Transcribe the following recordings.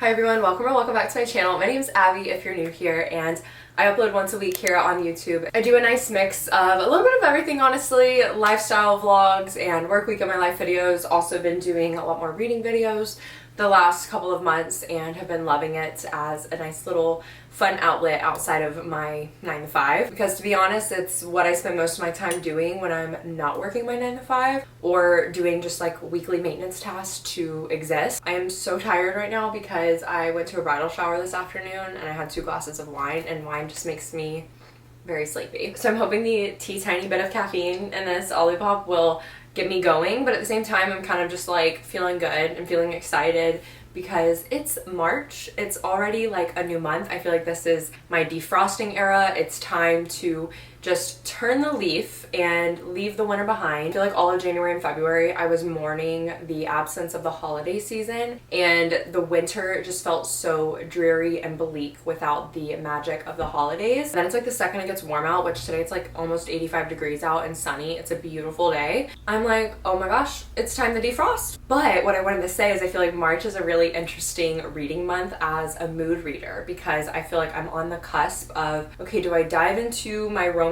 Hi everyone, welcome or welcome back to my channel. My name is Abby if you're new here, and I upload once a week here on YouTube. I do a nice mix of a little bit of everything, honestly, lifestyle vlogs and work week of my life videos. Also been doing a lot more reading videos the last couple of months and have been loving it as a nice little fun outlet outside of my 9 to 5, because to be honest, it's what I spend most of my time doing when I'm not working my 9 to 5 or doing just like weekly maintenance tasks to exist. I am so tired right now because I went to a bridal shower this afternoon and I had 2 glasses of wine, and wine just makes me very sleepy. So I'm hoping the tiny bit of caffeine in this Olipop will get me going, but at the same time I'm kind of just like feeling good and feeling excited because it's March. It's already like a new month. I feel like this is my defrosting era. It's time to just turn the leaf and leave the winter behind. I feel like all of January and February I was mourning the absence of the holiday season, and the winter just felt so dreary and bleak without the magic of the holidays. Then it's like the second it gets warm out, which today it's like almost 85 degrees out and sunny. It's a beautiful day. I'm like, oh my gosh, it's time to defrost. But what I wanted to say is I feel like March is a really interesting reading month as a mood reader, because I feel like I'm on the cusp of, okay, do I dive into my romances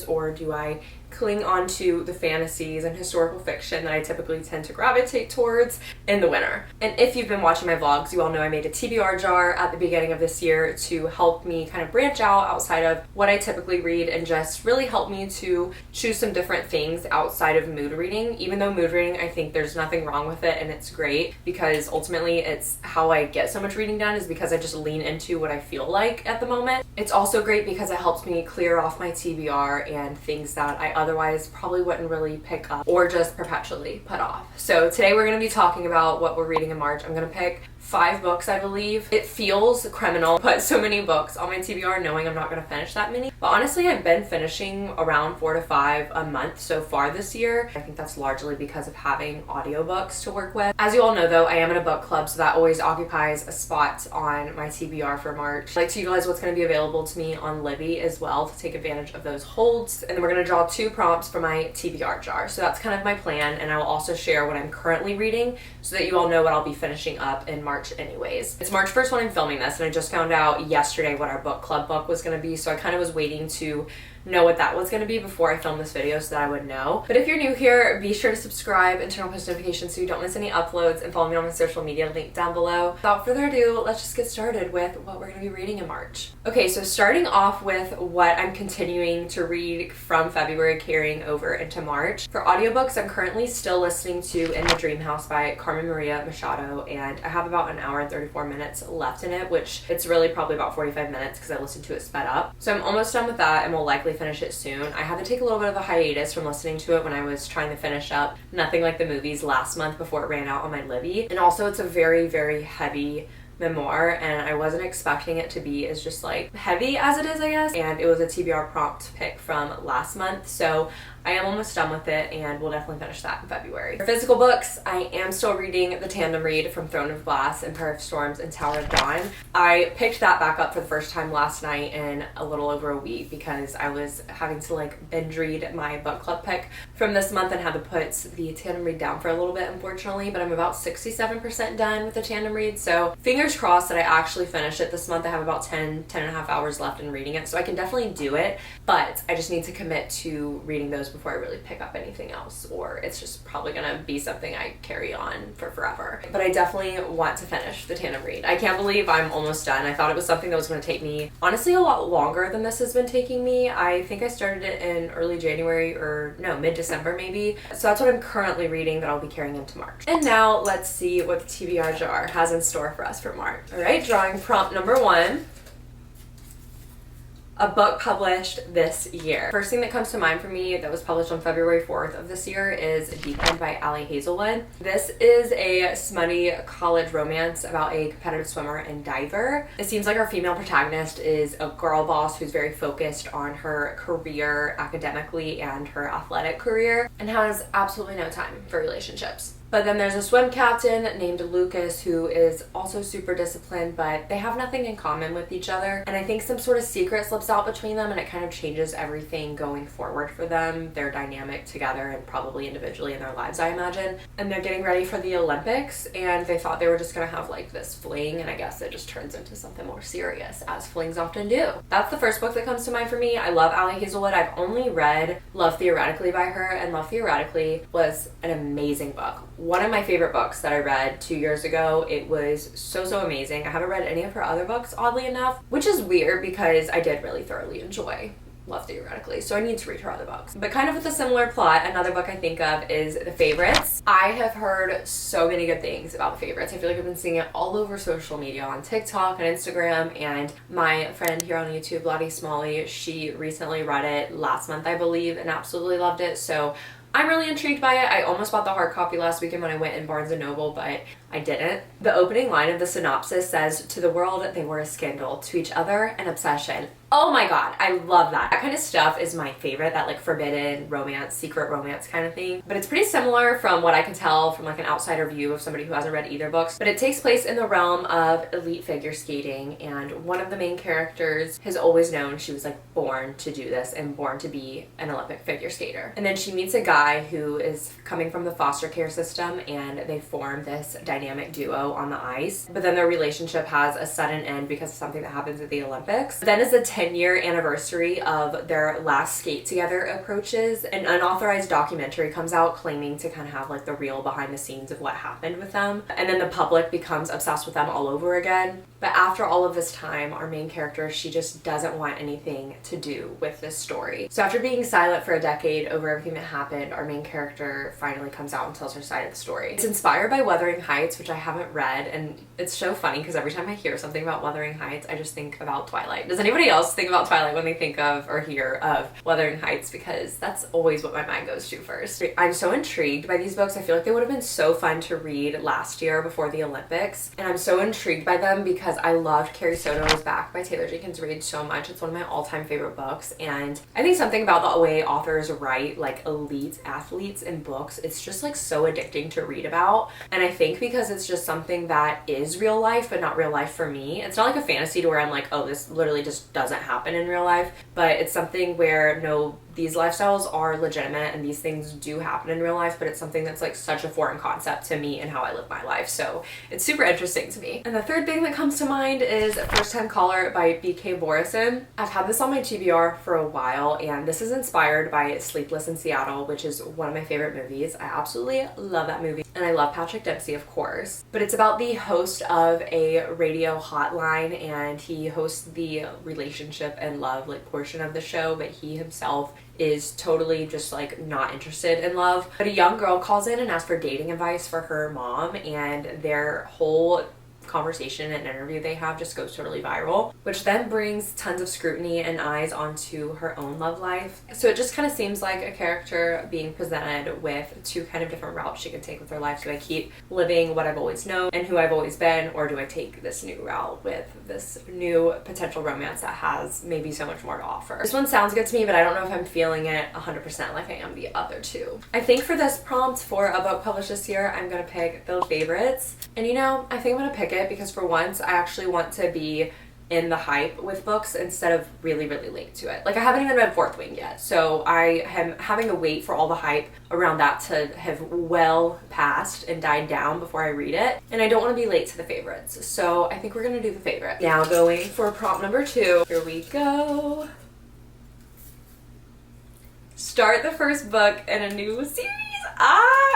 or do I cling onto the fantasies and historical fiction that I typically tend to gravitate towards in the winter? And if you've been watching my vlogs, you all know I made a TBR jar at the beginning of this year to help me kind of branch out outside of what I typically read and just really help me to choose some different things outside of mood reading. Even though mood reading, I think there's nothing wrong with it and it's great, because ultimately it's how I get so much reading done, is because I just lean into what I feel like at the moment. It's also great because it helps me clear off my TBR and things that I otherwise probably wouldn't really pick up or just perpetually put off. So today we're going to be talking about what we're reading in March. I'm going to pick 5 books, I believe. It feels criminal to put so many books on my TBR knowing I'm not going to finish that many. But honestly, I've been finishing around 4 to 5 a month so far this year. I think that's largely because of having audiobooks to work with. As you all know though, I am in a book club, so that always occupies a spot on my TBR for March. I like to utilize what's going to be available to me on Libby as well to take advantage of those holds. And then we're going to draw 2 prompts for my TBR jar. So that's kind of my plan, and I will also share what I'm currently reading so that you all know what I'll be finishing up in March anyways. It's March 1st when I'm filming this, and I just found out yesterday what our book club book was going to be, so I kind of was waiting to know what that was going to be before I filmed this video so that I would know. But if you're new here, be sure to subscribe and turn on post notifications so you don't miss any uploads, and follow me on my social media link down below. Without further ado, let's just get started with what we're going to be reading in March. Okay, so starting off with what I'm continuing to read from February carrying over into March. For audiobooks, I'm currently still listening to In the Dream House by Carmen Maria Machado, and I have about 1 hour and 34 minutes left in it, which it's really probably about 45 minutes because I listened to it sped up. So I'm almost done with that and will likely finish it soon. I had to take a little bit of a hiatus from listening to it when I was trying to finish up Nothing Like the Movies last month before it ran out on my Libby. And also it's a very, very heavy memoir, and I wasn't expecting it to be as just like heavy as it is, I guess. And it was a TBR prompt pick from last month, so I am almost done with it and we'll definitely finish that in February. For physical books, I am still reading the tandem read from Throne of Glass, Empire of Storms, and Tower of Dawn. I picked that back up for the first time last night in a little over a week because I was having to like binge read my book club pick from this month and had to put the tandem read down for a little bit, unfortunately, but I'm about 67% done with the tandem read, so fingers crossed that I actually finish it this month. I have about 10 and a half hours left in reading it, so I can definitely do it, but I just need to commit to reading those before I really pick up anything else, or it's just probably gonna be something I carry on for forever. But I definitely want to finish the tandem read. I can't believe I'm almost done. I thought it was something that was going to take me honestly a lot longer than this has been taking me. I think I started it in early January, or no, mid-December maybe. So that's what I'm currently reading that I'll be carrying into March. And now let's see what the TBR jar has in store for us for March. All right, drawing prompt number 1. A book published this year. First thing that comes to mind for me that was published on February 4th of this year is Deep End by Asselin. This is a smutty college romance about a competitive swimmer and diver. It seems like our female protagonist is a girl boss who's very focused on her career academically and her athletic career, and has absolutely no time for relationships. But then there's a swim captain named Lucas who is also super disciplined, but they have nothing in common with each other. And I think some sort of secret slips out between them and it kind of changes everything going forward for them, their dynamic together and probably individually in their lives, I imagine. And they're getting ready for the Olympics and they thought they were just gonna have like this fling, and I guess it just turns into something more serious, as flings often do. That's the first book that comes to mind for me. I love Ali Hazelwood. I've only read Love Theoretically by her, and Love Theoretically was an amazing book. One of my favorite books that I read 2 years ago. It was so amazing. I haven't read any of her other books, oddly enough, which is weird because I did really thoroughly enjoy Love Theoretically, so I need to read her other books. But kind of with a similar plot, another book I think of is The Favorites. I have heard so many good things about The Favorites. I feel like I've been seeing it all over social media, on TikTok and Instagram, and my friend here on YouTube, Lottie Smalley, she recently read it last month, I believe, and absolutely loved it, so I'm really intrigued by it. I almost bought the hard copy last weekend when I went in Barnes & Noble, but I didn't. The opening line of the synopsis says, "To the world, they were a scandal. To each other, an obsession." Oh my god, I love that. That kind of stuff is my favorite, that like forbidden romance, secret romance kind of thing. But it's pretty similar from what I can tell from like an outsider view of somebody who hasn't read either books. But it takes place in the realm of elite figure skating, and one of the main characters has always known she was like born to do this and born to be an Olympic figure skater. And then she meets a guy who is coming from the foster care system, and they form this dynamic duo on the ice. But then their relationship has a sudden end because of something that happens at the Olympics. Then as the 10-year anniversary of their last skate together approaches, an unauthorized documentary comes out claiming to kind of have like the real behind the scenes of what happened with them. And then the public becomes obsessed with them all over again. But after all of this time, our main character, she just doesn't want anything to do with this story. So after being silent for a decade over everything that happened, our main character finally comes out and tells her side of the story. It's inspired by Wuthering Heights, which I haven't read, and it's so funny because every time I hear something about Wuthering Heights, I just think about Twilight. Does anybody else think about Twilight when they think of or hear of Wuthering Heights? Because that's always what my mind goes to first. I'm so intrigued by these books. I feel like they would have been so fun to read last year before the Olympics, and I'm so intrigued by them because I loved Carrie Soto's Back by Taylor Jenkins Reid so much. It's one of my all-time favorite books, and I think something about the way authors write like elite athletes in books, it's just like so addicting to read about. And I think because it's just something that is real life but not real life for me. It's not like a fantasy to where I'm like, oh, this literally just doesn't happen in real life, but it's something where no, these lifestyles are legitimate and these things do happen in real life, but it's something that's like such a foreign concept to me and how I live my life. So it's super interesting to me. And the third thing that comes to mind is First Time Caller by B.K. Borison. I've had this on my TBR for a while, and this is inspired by Sleepless in Seattle, which is one of my favorite movies. I absolutely love that movie, and I love Patrick Dempsey, of course. But it's about the host of a radio hotline, and he hosts the relationship and love like portion of the show, but he himself is totally just like not interested in love. But a young girl calls in and asks for dating advice for her mom, and their whole conversation and interview they have just goes totally viral, which then brings tons of scrutiny and eyes onto her own love life. So it just kind of seems like a character being presented with two kind of different routes she could take with her life. Do I keep living what I've always known and who I've always been, or do I take this new route with this new potential romance that has maybe so much more to offer? This one sounds good to me, but I don't know if I'm feeling it 100% like I am the other two. I think for this prompt for a book published this year, I'm gonna pick The Favorites. And you know, I think I'm gonna pick it because for once I actually want to be in the hype with books instead of really late to it. Like I haven't even read Fourth Wing yet, so I am having to wait for all the hype around that to have well passed and died down before I read it, and I don't want to be late to The Favorites, so I think we're gonna do The Favorite. Now going for prompt number 2. Here we go. Start the first book in a new series.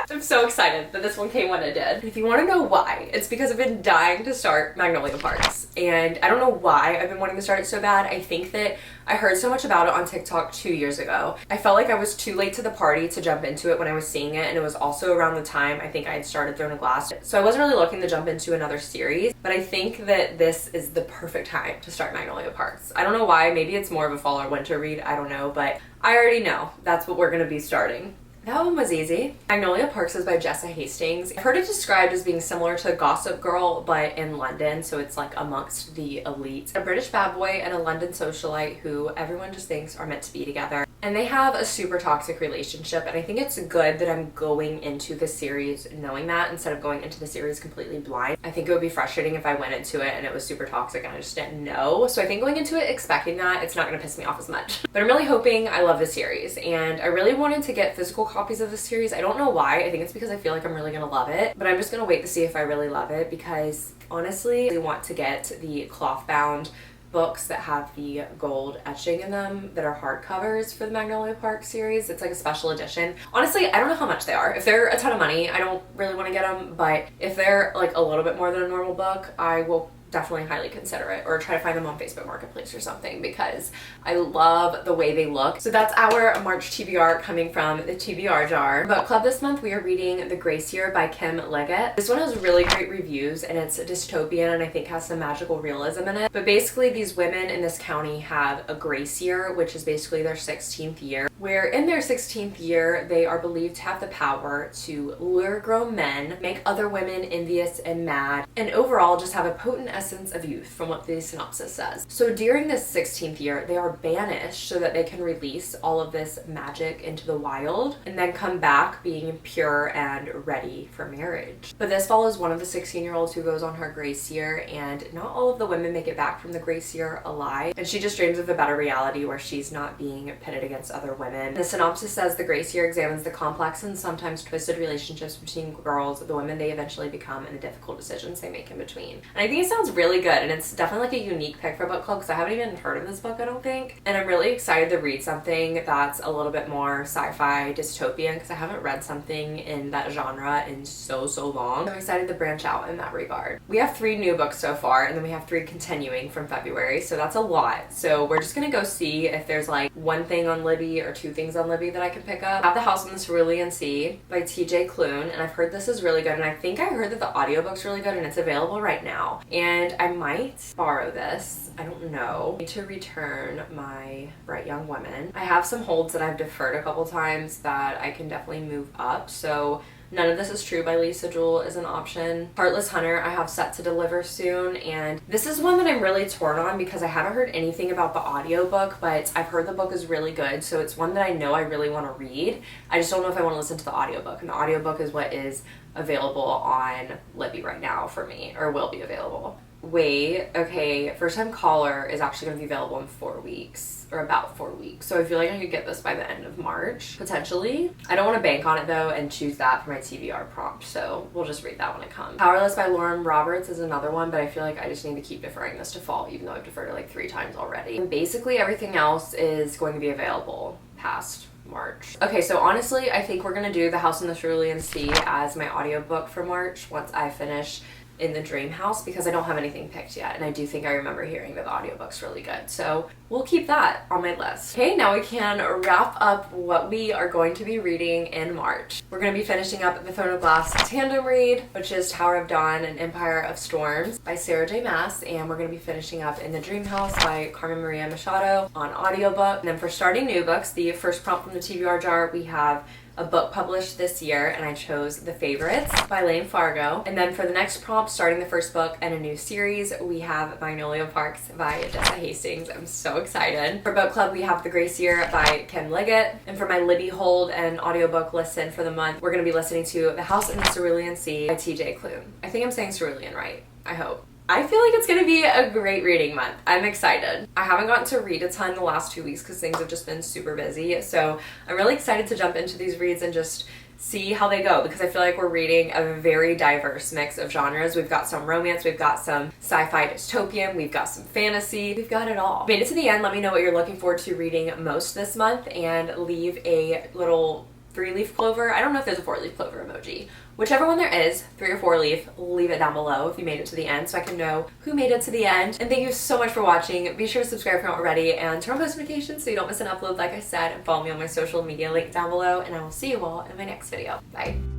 I'm so excited that this one came when it did. If you want to know why, it's because I've been dying to start Magnolia Parks, and I don't know why I've been wanting to start it so bad. I think that I heard so much about it on TikTok 2 years ago. I felt like I was too late to the party to jump into it when I was seeing it, and it was also around the time I think I had started Throne of Glass, so I wasn't really looking to jump into another series, but I think that this is the perfect time to start Magnolia Parks. I don't know why, maybe it's more of a fall or winter read, I don't know, but I already know that's what we're gonna be starting. That one was easy. Magnolia Parks is by Jessa Hastings. I've heard it described as being similar to Gossip Girl, but in London, so it's like amongst the elite. A British bad boy and a London socialite who everyone just thinks are meant to be together. And they have a super toxic relationship, and I think it's good that I'm going into the series knowing that instead of going into the series completely blind. I think it would be frustrating if I went into it and it was super toxic and I just didn't know. So I think going into it expecting that, it's not going to piss me off as much. But I'm really hoping I love the series, and I really wanted to get physical copies of the series. I don't know why. I think it's because I feel like I'm really going to love it, but I'm just going to wait to see if I really love it, because honestly, I want to get the cloth bound books that have the gold etching in them that are hardcovers for the Magnolia Park series. It's like a special edition. Honestly, I don't know how much they are. If they're a ton of money, I don't really want to get them, but if they're like a little bit more than a normal book, I will definitely highly consider it, or try to find them on Facebook Marketplace or something, because I love the way they look. So that's our March TBR coming from the TBR jar. Book club this month, we are reading The Grace Year by Kim Liggett. This one has really great reviews, and it's dystopian and I think has some magical realism in it. But basically these women in this county have a grace year, which is basically their 16th year, where in their 16th year they are believed to have the power to lure grown men, make other women envious and mad, and overall just have a potent essence of youth, from what the synopsis says. So during this 16th year, they are banished so that they can release all of this magic into the wild and then come back being pure and ready for marriage. But this follows one of the 16-year-olds who goes on her grace year, and not all of the women make it back from the grace year alive, and she just dreams of a better reality where she's not being pitted against other women. The synopsis says the grace year examines the complex and sometimes twisted relationships between girls, the women they eventually become, and the difficult decisions they make in between. And I think it sounds really good, and it's definitely like a unique pick for book club because I haven't even heard of this book, I don't think. And I'm really excited to read something that's a little bit more sci-fi dystopian, because I haven't read something in that genre in so long. I'm excited to branch out in that regard. We have 3 new books so far, and then we have 3 continuing from February, so that's a lot. So we're just gonna go see if there's like one thing on Libby or 2 things on Libby that I can pick up. I have The House on the Cerulean Sea by TJ Klune, and I've heard this is really good, and I think I heard that the audiobook's really good, and it's available right now. And I might borrow this. I don't know. I need to return my Bright Young Women. I have some holds that I've deferred a couple times that I can definitely move up. So None of This Is True by Lisa Jewell is an option. Heartless Hunter I have set to deliver soon, and this is one that I'm really torn on because I haven't heard anything about the audiobook, but I've heard the book is really good, so it's one that I know I really want to read. I just don't know if I want to listen to the audiobook, and the audiobook is what is available on Libby right now for me, or will be available. Wait, okay, First Time Caller is actually going to be available in 4 weeks, or about 4 weeks, so I feel like I could get this by the end of March, potentially. I don't want to bank on it though and choose that for my TBR prompt, so we'll just read that when it comes. Powerless by Lauren Roberts is another one, but I feel like I just need to keep deferring this to fall, even though I've deferred it like 3 times already. And basically everything else is going to be available past March. Okay, so honestly, I think we're gonna do The House on the Cerulean Sea as my audiobook for March once I finish In the Dream House, because I don't have anything picked yet, and I do think I remember hearing that the audiobook's really good, so we'll keep that on my list. Okay, now we can wrap up what we are going to be reading in March. We're going to be finishing up the Throne of Glass tandem read, which is Tower of Dawn and Empire of Storms by Sarah J. Maas, and we're going to be finishing up In the Dream House by Carmen Maria Machado on audiobook. And then for starting new books, the first prompt from the TBR jar, we have a book published this year, and I chose The Favorites by Lane Fargo. And then for the next prompt, starting the first book and a new series, we have Magnolia Parks by Jessa Hastings. I'm so excited. For book club, we have The Grace Year by Kim Liggett. And for my Libby hold and audiobook listen for the month, we're going to be listening to The House in the Cerulean Sea by TJ Klune. I think I'm saying Cerulean right. I hope. I feel like it's going to be a great reading month. I'm excited. I haven't gotten to read a ton the last 2 weeks because things have just been super busy. So I'm really excited to jump into these reads and just see how they go, because I feel like we're reading a very diverse mix of genres. We've got some romance, we've got some sci-fi dystopian, we've got some fantasy, we've got it all. Made it to the end. Let me know what you're looking forward to reading most this month, and leave a little 3-leaf clover. I don't know if there's a 4-leaf clover emoji. Whichever one there is, 3 or 4 leaf, leave it down below if you made it to the end so I can know who made it to the end. And thank you so much for watching. Be sure to subscribe if you're not already, and turn on post notifications so you don't miss an upload like I said, and follow me on my social media link down below, and I will see you all in my next video. Bye.